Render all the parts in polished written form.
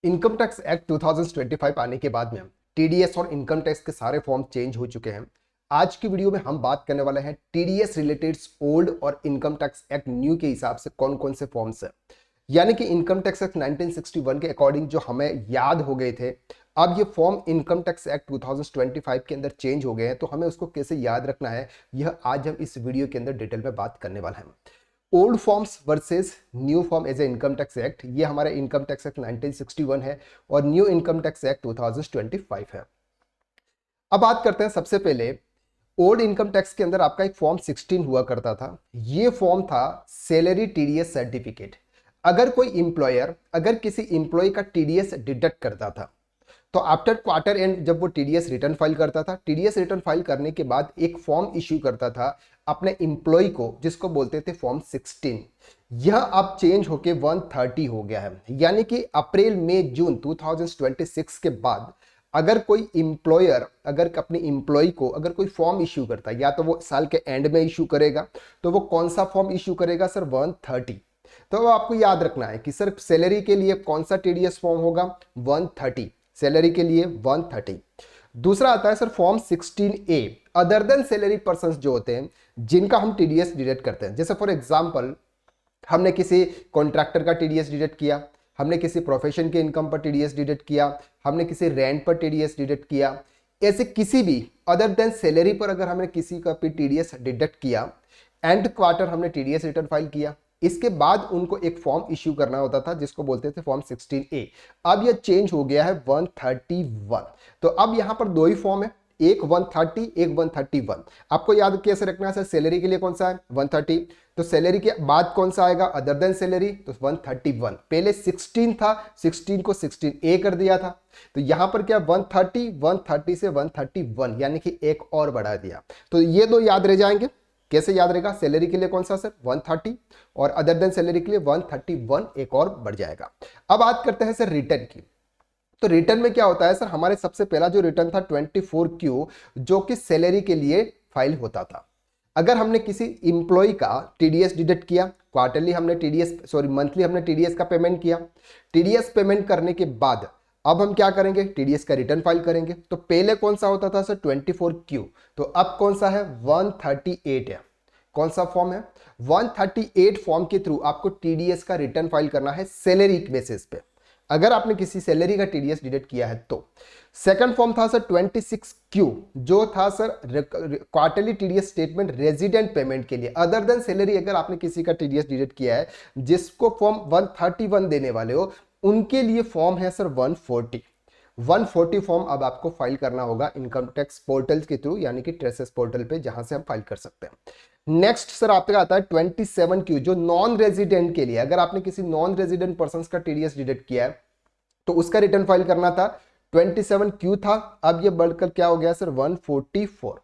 Income tax act 2025 आने के बाद में टीडीएस और इनकम टैक्स के सारे फॉर्म चेंज हो चुके हैं। आज की वीडियो में हम बात करने वाले हैं टीडीएस रिलेटेड ओल्ड और इनकम टैक्स एक्ट न्यू के हिसाब से कौन कौन से फॉर्म्स है। यानी कि इनकम टैक्स एक्ट 1961 के अकॉर्डिंग जो हमें याद हो गए थे, अब ये फॉर्म इनकम टैक्स एक्ट 2025 के अंदर चेंज हो गए हैं। तो हमें उसको कैसे याद रखना है, यह आज हम इस वीडियो के अंदर डिटेल में बात करने वाले हैं। Old forms versus new form as a income tax act, ये हमारा इनकम टैक्स एक्ट 1961 है और न्यू इनकम टैक्स एक्ट 2025 है। अब बात करते हैं सबसे पहले ओल्ड इनकम टैक्स के अंदर आपका एक फॉर्म 16 हुआ करता था। ये फॉर्म था सैलरी टीडीएस सर्टिफिकेट। अगर कोई इंप्लॉयर अगर किसी इंप्लॉय का टीडीएस डिडक्ट करता था तो आफ्टर क्वार्टर एंड जब वो टीडीएस रिटर्न फाइल करता था, टीडीएस रिटर्न फाइल करने के बाद एक फॉर्म इश्यू करता था अपने इंप्लॉय को, जिसको बोलते थे फॉर्म 16। यह अब चेंज होके 130 हो गया है। यानी कि अप्रैल मई जून 2026 के बाद अगर कोई इंप्लॉयर अगर अपने इंप्लॉय को अगर कोई फॉर्म इश्यू करता है, या तो वो साल के एंड में इश्यू करेगा, तो वो कौन सा फॉर्म इश्यू करेगा सर? 130। तो आपको याद रखना है कि सर सैलरी के लिए कौन सा टीडीएस फॉर्म होगा? 130। सैलरी के लिए 130। दूसरा आता है sir form 16A, other than salary persons जो होते हैं जिनका हम टीडीएस डिडक्ट करते हैं। जैसे फॉर एग्जांपल हमने किसी कॉन्ट्रैक्टर का टीडीएस डिडक्ट किया, हमने किसी प्रोफेशन के इनकम पर टीडीएस डिडक्ट किया, हमने किसी रेंट पर टीडीएस डिडक्ट किया। ऐसे किसी भी अदर देन सैलरी पर अगर हमने किसी का भी टीडीएस डिडक्ट किया, एंड क्वार्टर हमने टीडीएस रिटर्न फाइल किया, इसके बाद उनको एक फॉर्म इश्यू करना होता था जिसको बोलते थे फॉर्म 16A। अब यह चेंज हो गया है 131। तो अब यहां पर दो ही फॉर्म है, एक 130 एक 131। आपको याद कैसे रखना है सर? सैलरी के लिए कौन सा है? 130। तो सैलरी के बाद कौन सा आएगा अदर देन सैलरी? तो 131। पहले 16 था, 16 को 16A कर दिया था। तो यहां पर क्या 130 से 131 यानी कि एक और बढ़ा दिया। तो ये दो याद रह जाएंगे। कैसे याद रहेगा? सैलरी के लिए कौन सा सर? 130 और अदर देन सैलरी के लिए 131 एक और बढ़ जाएगा। अब बात करते हैं सर रिटर्न की। तो रिटर्न में क्या होता है सर? हमारे सबसे पहला जो रिटर्न था 24Q, जो कि सैलरी के लिए फाइल होता था। अगर हमने किसी इंप्लॉय का टीडीएस डिडक्ट किया, क्वार्टरली हमने मंथली हमने टीडीएस का पेमेंट किया। टीडीएस पेमेंट करने के बाद अब हम क्या करेंगे? टीडीएस का रिटर्न फाइल करेंगे। तो पहले कौन सा होता था सर? 24Q। तो अब कौन सा है? 138 है। कौन सा फॉर्म है? 138 फॉर्म के थ्रू आपको टीडीएस का रिटर्न फाइल करना है सैलरी बेसिस पे, अगर आपने किसी सैलरी का टीडीएस डिडक्ट किया है तो। सेकंड फॉर्म था सर 26Q, जो था sir quarterly TDS statement resident payment के लिए। अदर देन सैलरी अगर आपने किसी का टीडीएस डिडक्ट किया है जिसको फॉर्म 131 देने वाले हो, उनके लिए फॉर्म है सर 140 फॉर्म अब आपको फाइल करना होगा इनकम टैक्स पोर्टल के थ्रू, यानी कि ट्रेसेस पोर्टल पे, जहां से हम फाइल कर सकते हैं। नेक्स्ट सर आपका आता है 27Q, जो नॉन रेजिडेंट के लिए। अगर आपने किसी नॉन रेजिडेंट पर्सन का टीडीएस डिडक्ट किया है तो उसका रिटर्न फाइल करना था। 27Q था, अब ये बढ़कर क्या हो गया सर? 144।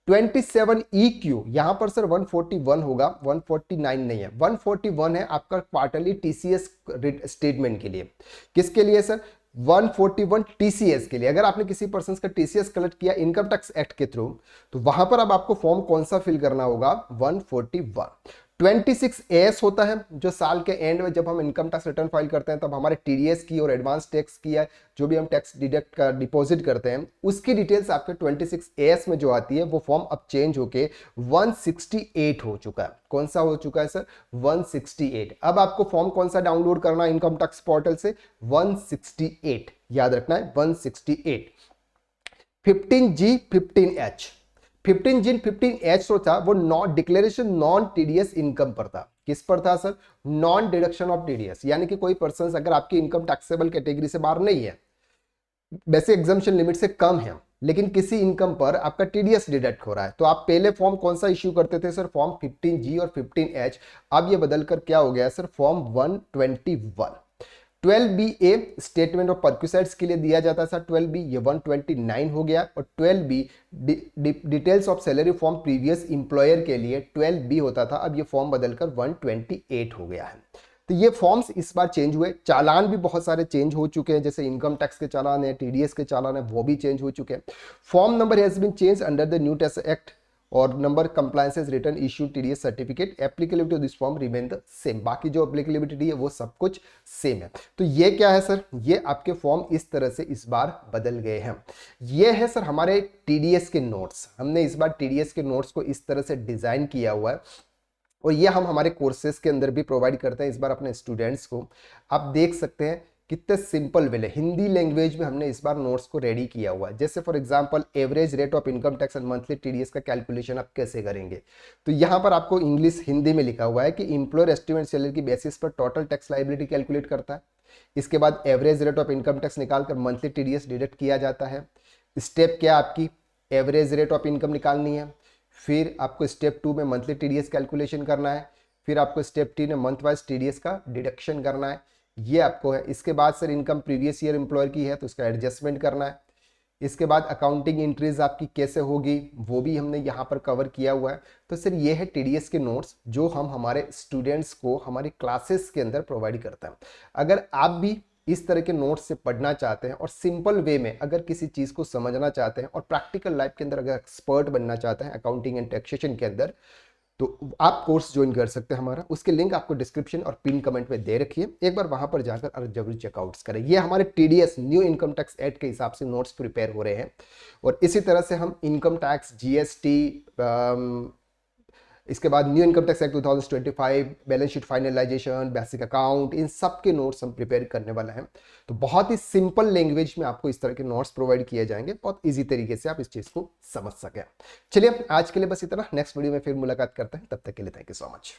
27EQ, यहां पर सर 141 होगा, 149 नहीं है, 141 है आपका क्वार्टरली टीसीएस स्टेटमेंट के लिए। किसके लिए सर? 141 टीसीएस के लिए। अगर आपने किसी पर्सन का टीसीएस कलेक्ट किया इनकम टैक्स एक्ट के थ्रू, तो वहां पर अब आपको फॉर्म कौन सा फिल करना होगा? 141। 26AS होता है, जो साल के एंड में जब हम इनकम टैक्स रिटर्न फाइल करते हैं तब हमारे टीडीएस की और एडवांस टैक्स की है, जो भी हम टैक्स डिडक्ट का डिपॉजिट करते हैं, उसकी डिटेल्स आपके 26AS में जो आती है, वो फॉर्म अब चेंज होके 168 हो चुका है। कौन सा हो चुका है सर? 168। अब आपको फॉर्म कौन सा डाउनलोड करना है इनकम टैक्स पोर्टल से? 168 याद रखना है, 168। 15G 15H, 15G 15H जो था वो non declaration non TDS income पर था। किस पर था sir? Non deduction of TDS. यानी कि कोई पर्सन अगर आपकी इनकम टैक्सेबल कैटेगरी से बाहर नहीं है, वैसे एग्जम्पशन लिमिट से कम है, लेकिन किसी इनकम पर आपका टीडीएस डिडक्ट हो रहा है, तो आप पहले फॉर्म कौन सा इश्यू करते थे सर? फॉर्म 15G और 15H। अब ये बदलकर क्या हो गया sir? Form 121। 12BA statement of perquisites के लिए दिया जाता है सर 12B, ये 129 हो गया। और 12B details of salary form previous employer के लिए 12B होता था, अब ये फॉर्म बदलकर 128 हो गया है। तो ये फॉर्म्स इस बार चेंज हुए। चालान भी बहुत सारे चेंज हो चुके हैं, जैसे इनकम टैक्स के चालान है, टीडीएस के चालान है, वो भी चेंज हो चुके हैं। Form number has been change under the new tax act और number compliances return issue TDS certificate applicability to this form remain the same. बाकी जो एप्लीकेबिलिटी है वो सब कुछ सेम है। तो ये क्या है सर, ये आपके फॉर्म इस तरह से इस बार बदल गए हैं। ये है सर हमारे टीडीएस के नोट्स। हमने इस बार टीडीएस के नोट्स को इस तरह से डिजाइन किया हुआ है और ये हम हमारे कोर्सेज के अंदर भी प्रोवाइड करते हैं इस बार अपने स्टूडेंट्स को। आप देख सकते हैं कितने सिंपल वे हिंदी लैंग्वेज में हमने इस बार नोट्स को रेडी किया हुआ है। जैसे for example average rate of income tax and monthly TDS का कैलकुलेशन आप कैसे करेंगे, तो यहाँ पर आपको इंग्लिश हिंदी में लिखा हुआ है कि एम्प्लॉयर एस्टिमेट सैलरी की बेसिस पर टोटल टैक्स लायबिलिटी कैलकुलेट करता है। इसके बाद average rate of income tax निकालकर मंथली टीडीएस डिडक्ट किया जाता है। स्टेप क्या आपकी, एवरेज रेट ऑफ इनकम निकालनी है, फिर आपको स्टेप 2 में मंथली टीडीएस कैलकुलेशन करना है, फिर आपको स्टेप 3 में मंथ वाइज टीडीएस का डिडक्शन करना है, ये आपको है। इसके बाद sir income previous year employer की है तो उसका एडजस्टमेंट करना है। इसके बाद अकाउंटिंग एंट्रीज आपकी कैसे होगी वो भी हमने यहाँ पर कवर किया हुआ है। तो सर ये है टीडीएस के नोट्स जो हम हमारे स्टूडेंट्स को हमारी क्लासेस के अंदर प्रोवाइड करते हैं। अगर आप भी इस तरह के नोट्स से पढ़ना चाहते हैं और सिंपल वे में अगर किसी चीज़ को समझना चाहते हैं और प्रैक्टिकल लाइफ के अंदर अगर एक्सपर्ट बनना चाहते हैं अकाउंटिंग एंड टैक्सेशन के अंदर, तो आप कोर्स ज्वाइन कर सकते हैं हमारा। उसके लिंक आपको डिस्क्रिप्शन और पिन कमेंट में दे रखिए, एक बार वहां पर जाकर जरूर चेकआउट करें। ये हमारे TDS new income tax act के हिसाब से नोट्स प्रिपेयर हो रहे हैं और इसी तरह से हम इनकम टैक्स, जीएसटी, इसके बाद new income tax act 2025, balance sheet finalisation, basic account, इन सब के नोट्स हम प्रिपेयर करने वाला हैं। तो बहुत ही सिंपल लैंग्वेज में आपको इस तरह के नोट्स प्रोवाइड किए जाएंगे, बहुत इजी तरीके से आप इस चीज़ को समझ सकें। चलिए आज के लिए बस इतना, नेक्स्ट वीडियो में फिर मुलाकात करते हैं, तब तक के लिए थैंक यू सो मच।